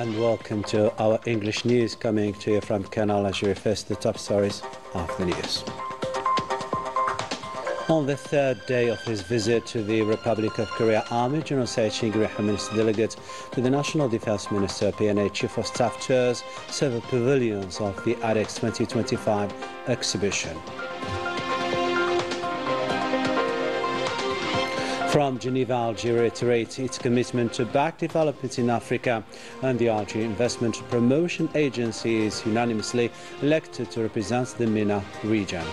And welcome to our English news coming to you from Canal, Algérie. First, the top stories of the news. On the third day of his visit to the Republic of Korea, Army General Sejong Minister Delegate to the National Defense Minister, PNA Chief of Staff tours several pavilions of the ADEX 2025 exhibition. From Geneva, Algeria reiterates its commitment to back development in Africa, and the Algeria Investment Promotion Agency is unanimously elected to represent the MENA region.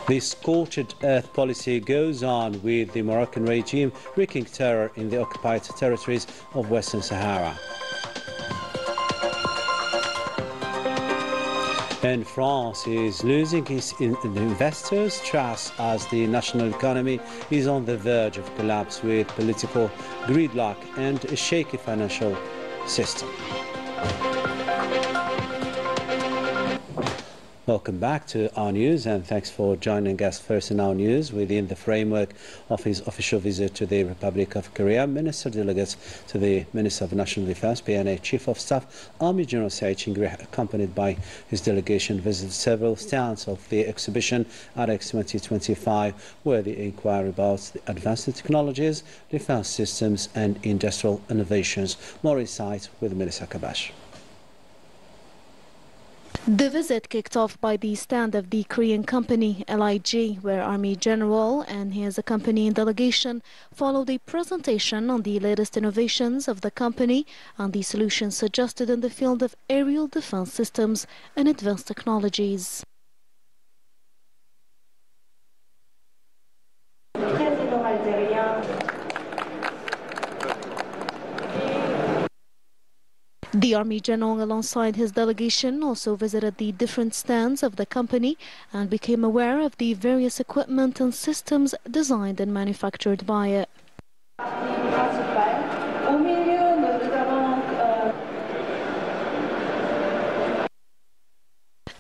The scorched earth policy goes on with the Moroccan regime wreaking terror in the occupied territories of Western Sahara. And France is losing its investors' trust as the national economy is on the verge of collapse with political gridlock and a shaky financial system. Welcome back to our news, and thanks for joining us first in our news. Within the framework of his official visit to the Republic of Korea, Minister Delegate to the Minister of National Defense, PNA Chief of Staff, Army General Sejong, accompanied by his delegation, visited several stands of the exhibition ADEX 2025, where they inquire about the advanced technologies, defense systems and industrial innovations. More insight with Melissa Kabash. The visit kicked off by the stand of the Korean company LIG, where Army General and his accompanying delegation followed a presentation on the latest innovations of the company and the solutions suggested in the field of aerial defense systems and advanced technologies. The Army General, alongside his delegation, also visited the different stands of the company and became aware of the various equipment and systems designed and manufactured by it.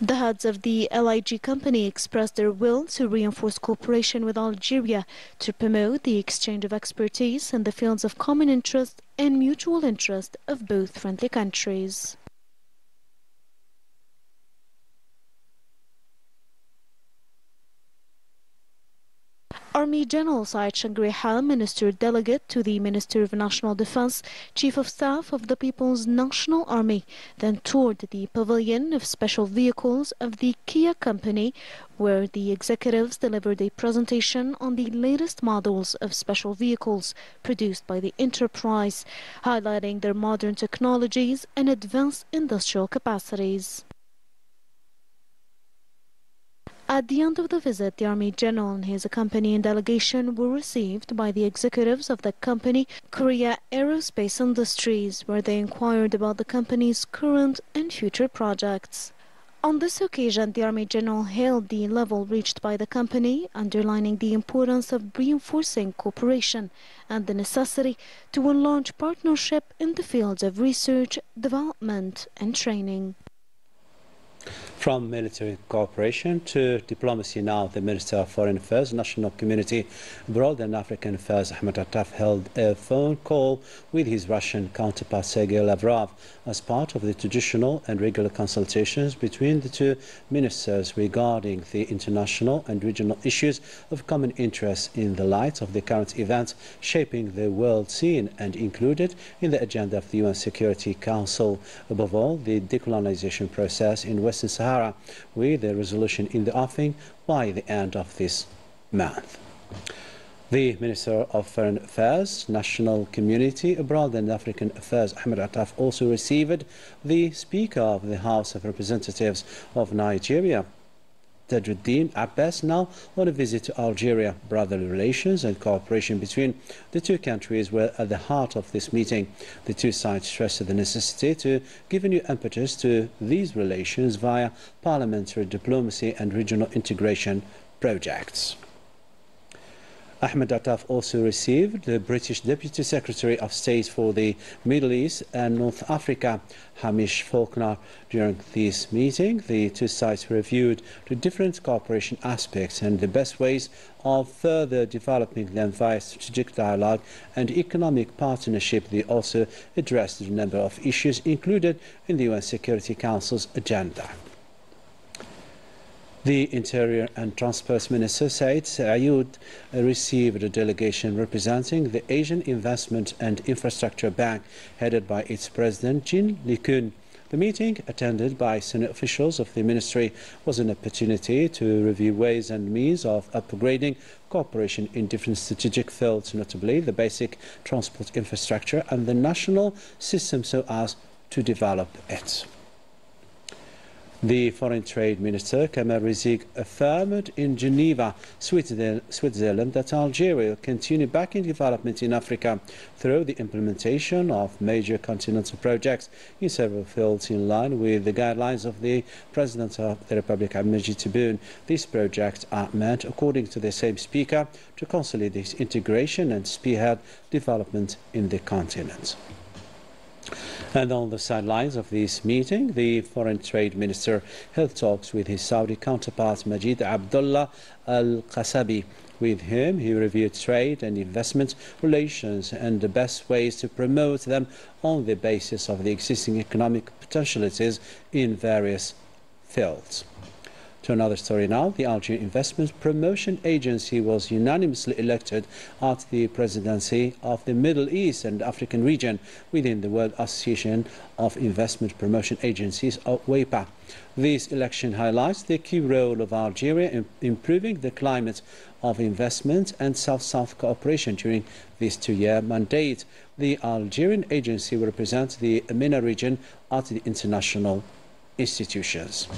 The heads of the LIG company expressed their will to reinforce cooperation with Algeria to promote the exchange of expertise in the fields of common interest and mutual interest of both friendly countries. Army General Sejong, Minister Delegate to the Minister of National Defense, Chief of Staff of the People's National Army, then toured the pavilion of special vehicles of the Kia company, where the executives delivered a presentation on the latest models of special vehicles produced by the enterprise, highlighting their modern technologies and advanced industrial capacities. At the end of the visit, the Army General and his accompanying delegation were received by the executives of the company Korea Aerospace Industries, where they inquired about the company's current and future projects. On this occasion, the Army General hailed the level reached by the company, underlining the importance of reinforcing cooperation and the necessity to enlarge partnership in the fields of research, development and training. From military cooperation to diplomacy now, the Minister of Foreign Affairs, National Community, Abroad and African Affairs, Ahmed Attaf, held a phone call with his Russian counterpart, Sergei Lavrov, as part of the traditional and regular consultations between the two ministers regarding the international and regional issues of common interest in the light of the current events shaping the world scene and included in the agenda of the UN Security Council. Above all, the decolonization process in Western Sahara, with a resolution in the offing by the end of this month. The Minister of Foreign Affairs, National Community, Abroad and African Affairs, Ahmed Attaf, also received the Speaker of the House of Representatives of Nigeria, Tajuddin Abbas, now on a visit to Algeria. Brotherly relations and cooperation between the two countries were at the heart of this meeting. The two sides stressed the necessity to give a new impetus to these relations via parliamentary diplomacy and regional integration projects. Ahmed Attaf also received the British Deputy Secretary of State for the Middle East and North Africa, Hamish Faulkner. During this meeting, the two sides reviewed the different cooperation aspects and the best ways of further developing them via strategic dialogue and economic partnership. They also addressed a number of issues included in the UN Security Council's agenda. The Interior and Transport Minister Said Ayud received a delegation representing the Asian Investment and Infrastructure Bank, headed by its president, Jin Likun. The meeting, attended by senior officials of the ministry, was an opportunity to review ways and means of upgrading cooperation in different strategic fields, notably the basic transport infrastructure and the national system, so as to develop it. The Foreign Trade Minister, Kamal affirmed in Geneva, Switzerland, that Algeria will continue backing development in Africa through the implementation of major continental projects in several fields in line with the guidelines of the President of the Republic, Abdelmajid Tebboune. These projects are meant, according to the same speaker, to consolidate integration and spearhead development in the continent. And on the sidelines of this meeting, the Foreign Trade Minister held talks with his Saudi counterpart, Majid Abdullah Al-Qasabi. With him, he reviewed trade and investment relations and the best ways to promote them on the basis of the existing economic potentialities in various fields. To another story now, the Algerian Investment Promotion Agency was unanimously elected at the presidency of the Middle East and African region within the World Association of Investment Promotion Agencies, WEPA. This election highlights the key role of Algeria in improving the climate of investment and South-South cooperation during this two-year mandate. The Algerian agency will represent the MENA region at the international institutions.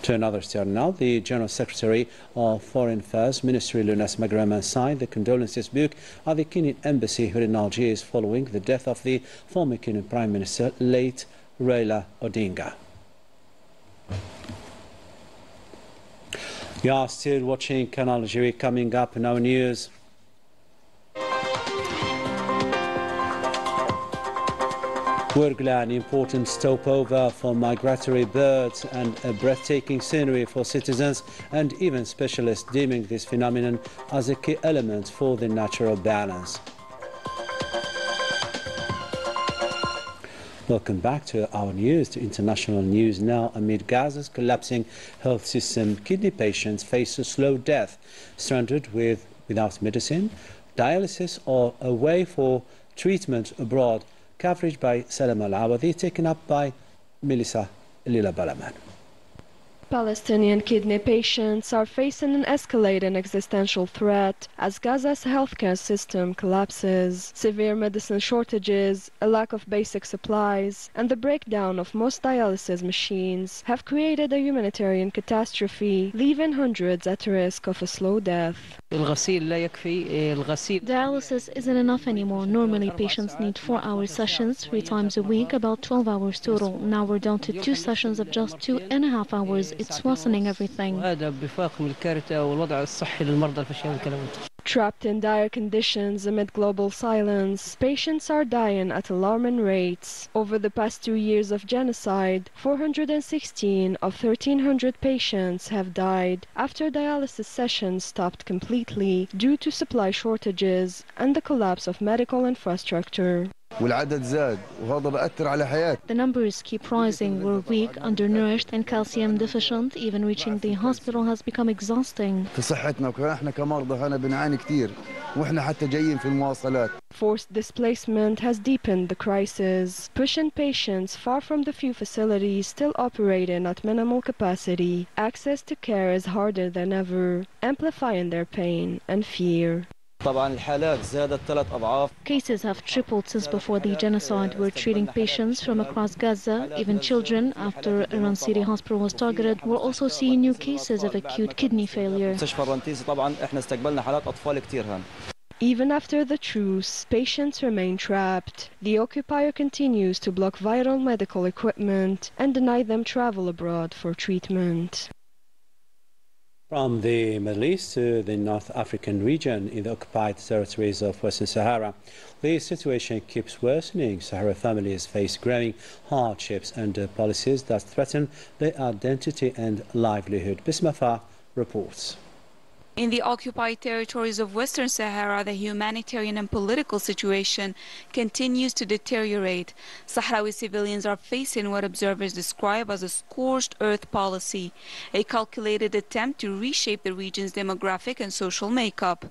To another story now, the General Secretary of Foreign Affairs Ministry, Lounas Magraman, signed the condolences book at the Kenyan Embassy here in Algiers following the death of the former Kenyan Prime Minister, late Raila Odinga. You are still watching Canal Algérie. Coming up in our news. Wergla, an important stopover for migratory birds and a breathtaking scenery for citizens and even specialists, deeming this phenomenon as a key element for the natural balance. Welcome back to our news, to international news now. Amid Gaza's collapsing health system, kidney patients face a slow death, stranded without medicine, dialysis, or a way for treatment abroad. Coverage by Salam Al-Awadi, taken up by Melissa Lila Balaman. Palestinian kidney patients are facing an escalating existential threat as Gaza's healthcare system collapses. Severe medicine shortages, a lack of basic supplies, and the breakdown of most dialysis machines have created a humanitarian catastrophe, leaving hundreds at risk of a slow death. Dialysis isn't enough anymore. Normally, patients need 4-hour sessions 3 times a week, about 12 hours total. Now we're down to 2 sessions of just 2.5 hours. It's worsening everything. Trapped in dire conditions amid global silence, patients are dying at alarming rates. Over the past 2 years of genocide, 416 of 1,300 patients have died after dialysis sessions stopped completely due to supply shortages and the collapse of medical infrastructure. The numbers keep rising. We're weak, undernourished, and calcium deficient. Even reaching the hospital has become exhausting. Forced displacement has deepened the crisis, pushing patients far from the few facilities still operating at minimal capacity. Access to care is harder than ever, amplifying their pain and fear. Cases have tripled since before the genocide. We're treating patients from across Gaza, even children. After Iran City Hospital was targeted, we're also seeing new cases of acute kidney failure. Even after the truce, patients remain trapped. The occupier continues to block vital medical equipment and deny them travel abroad for treatment. From the Middle East to the North African region in the occupied territories of Western Sahara, the situation keeps worsening. Sahara families face growing hardships under policies that threaten their identity and livelihood. Bismafa reports. In the occupied territories of Western Sahara, the humanitarian and political situation continues to deteriorate. Sahrawi civilians are facing what observers describe as a scorched earth policy, a calculated attempt to reshape the region's demographic and social makeup.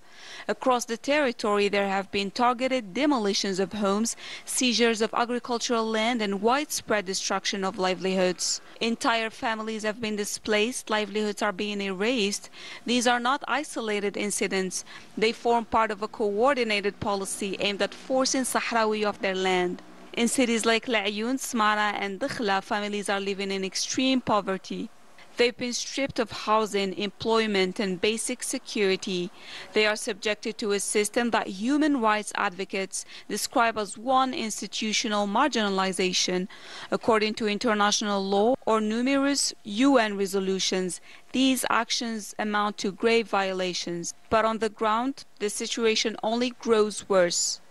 Across the territory, there have been targeted demolitions of homes, seizures of agricultural land, and widespread destruction of livelihoods. Entire families have been displaced, livelihoods are being erased. These are not isolated incidents. They form part of a coordinated policy aimed at forcing Sahrawi off their land. In cities like La'yun, Smara and Dakhla, families are living in extreme poverty. They've been stripped of housing, employment and basic security. They are subjected to a system that human rights advocates describe as one institutional marginalization. According to international law or numerous UN resolutions, these actions amount to grave violations. But on the ground, the situation only grows worse.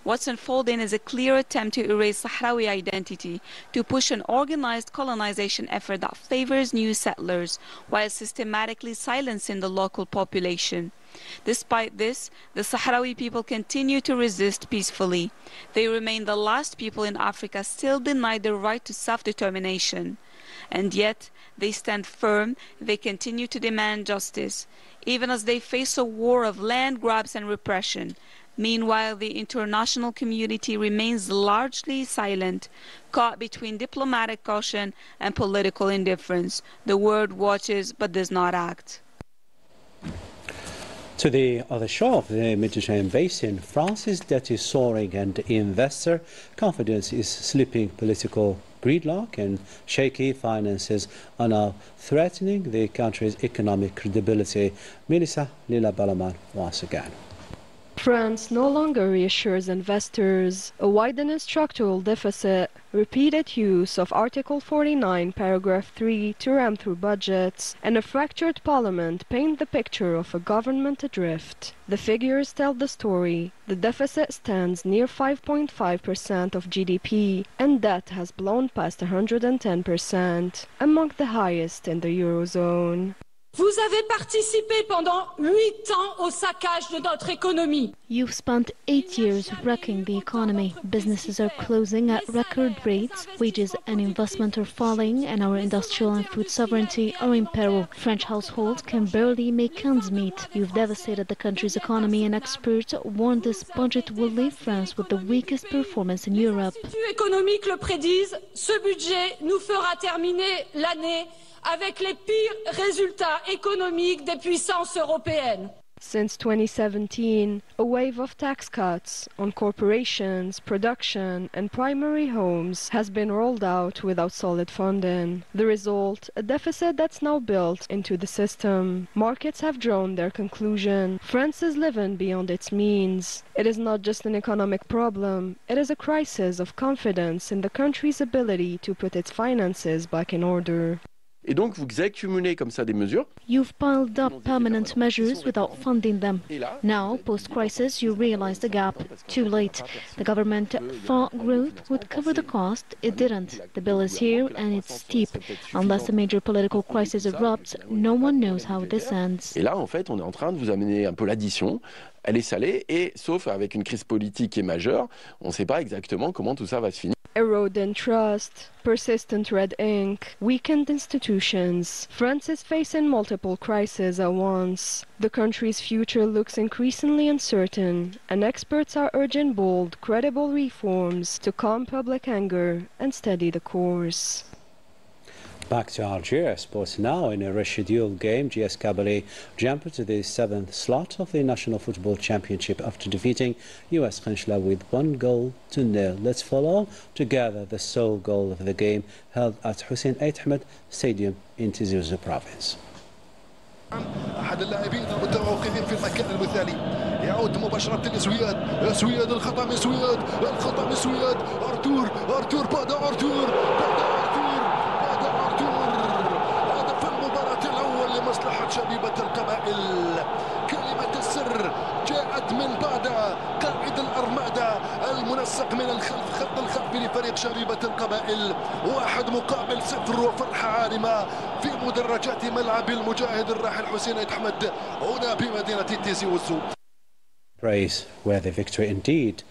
What's unfolding is a clear attempt to erase Sahrawi identity, to push an organized colonization effort that favors new settlers, while systematically silencing the local population. Despite this, the Sahrawi people continue to resist peacefully. They remain the last people in Africa still denied the right to self-determination. And yet, they stand firm, they continue to demand justice, even as they face a war of land grabs and repression. Meanwhile, the international community remains largely silent, caught between diplomatic caution and political indifference. The world watches but does not act. To the other shore of the Mediterranean basin, France's debt is soaring and investor confidence is slipping. Political gridlock and shaky finances are now threatening the country's economic credibility. Melissa Lila Balaman once again. France no longer reassures investors. A widening structural deficit, repeated use of Article 49, Paragraph 3 to ram through budgets, and a fractured parliament paint the picture of a government adrift. The figures tell the story. The deficit stands near 5.5% of GDP, and debt has blown past 110%, among the highest in the Eurozone. Vous avez participé pendant 8 ans au saccage de notre économie. You've spent 8 years wrecking the economy. Businesses are closing at record rates, wages and investment are falling, and our industrial and food sovereignty are in peril. French households can barely make ends meet. You've devastated the country's economy, and experts warn this budget will leave France with the weakest performance in Europe. Les instituts économiques le prédisent, ce budget nous fera terminer l'année avec les pires résultats économiques des puissances européennes. Since 2017, a wave of tax cuts on corporations, production, and primary homes has been rolled out without solid funding. The result, a deficit that's now built into the system. Markets have drawn their conclusion. France is living beyond its means. It is not just an economic problem, it is a crisis of confidence in the country's ability to put its finances back in order. Et donc vous accumulez comme ça des mesures. You've piled up permanent measures without funding them. Now, post-crisis, you realize the gap. Too late. The government thought growth would cover the cost. It didn't. The bill is here and it's steep. Unless a major political crisis erupts, no one knows how this ends. Et là, en fait, on est en train de vous amener un peu l'addition. Elle est salée et, sauf avec une crise politique qui est majeure, on ne sait pas exactement comment tout ça va se finir. Eroding trust, persistent red ink, weakened institutions. France is facing multiple crises at once. The country's future looks increasingly uncertain, and experts are urging bold, credible reforms to calm public anger and steady the course. Back to Algeria, sports now. In a rescheduled game, GS Kabylie jumped to the 7th slot of the National Football Championship after defeating US Khenchla with 1-0. Let's follow together the sole goal of the game held at Hussein Ahmed Stadium in Tizi Ouzou province. أحد اللاعبين المتفوقين في المكان المثالي يعود مباشرة لسوياد سوياد الخطأ من سوياد الخطأ من سوياد أرتور بعد أرتور هدف المباراة الأول لمصلحة شبيبة منسق من الخلف، خط الخلف لفريق شبيبة القبائل. 1-0 وفرحة عارمة في مدرجات ملعب المجاهد الراحل حسين أحمد هنا بمدينة تيزي وزو. Praiseworthy victory indeed.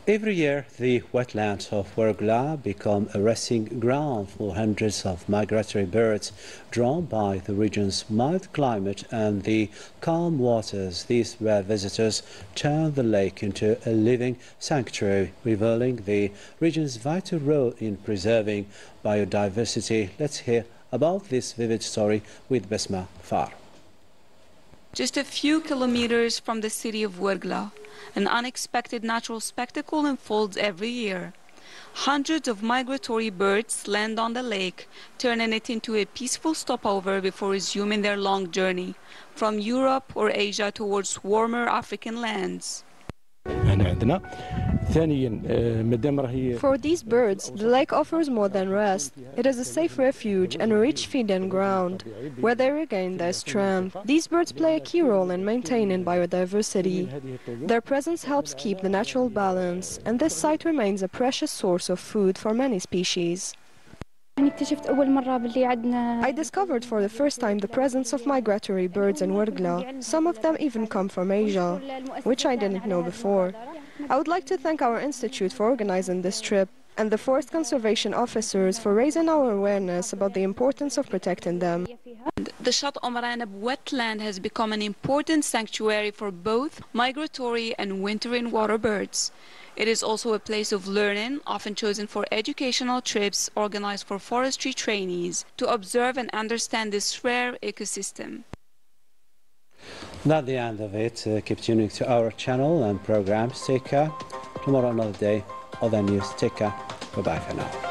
Every year, the wetlands of Wergla become a resting ground for hundreds of migratory birds drawn by the region's mild climate and the calm waters. These rare visitors turn the lake into a living sanctuary, revealing the region's vital role in preserving biodiversity. Let's hear about this vivid story with Besma Far. Just a few kilometers from the city of Wergla, an unexpected natural spectacle unfolds every year. Hundreds of migratory birds land on the lake, turning it into a peaceful stopover before resuming their long journey from Europe or Asia towards warmer African lands. For these birds, the lake offers more than rest. It is a safe refuge and a rich feeding ground, where they regain their strength. These birds play a key role in maintaining biodiversity. Their presence helps keep the natural balance, and this site remains a precious source of food for many species. I discovered for the first time the presence of migratory birds in Wergla. Some of them even come from Asia, which I didn't know before. I would like to thank our institute for organizing this trip and the forest conservation officers for raising our awareness about the importance of protecting them. The Shat Omranab wetland has become an important sanctuary for both migratory and wintering water birds. It is also a place of learning, often chosen for educational trips organized for forestry trainees to observe and understand this rare ecosystem. Not the end of it. Keep tuning to our channel and programs. Take care. Tomorrow another day. Other news. Take care. Bye-bye for now.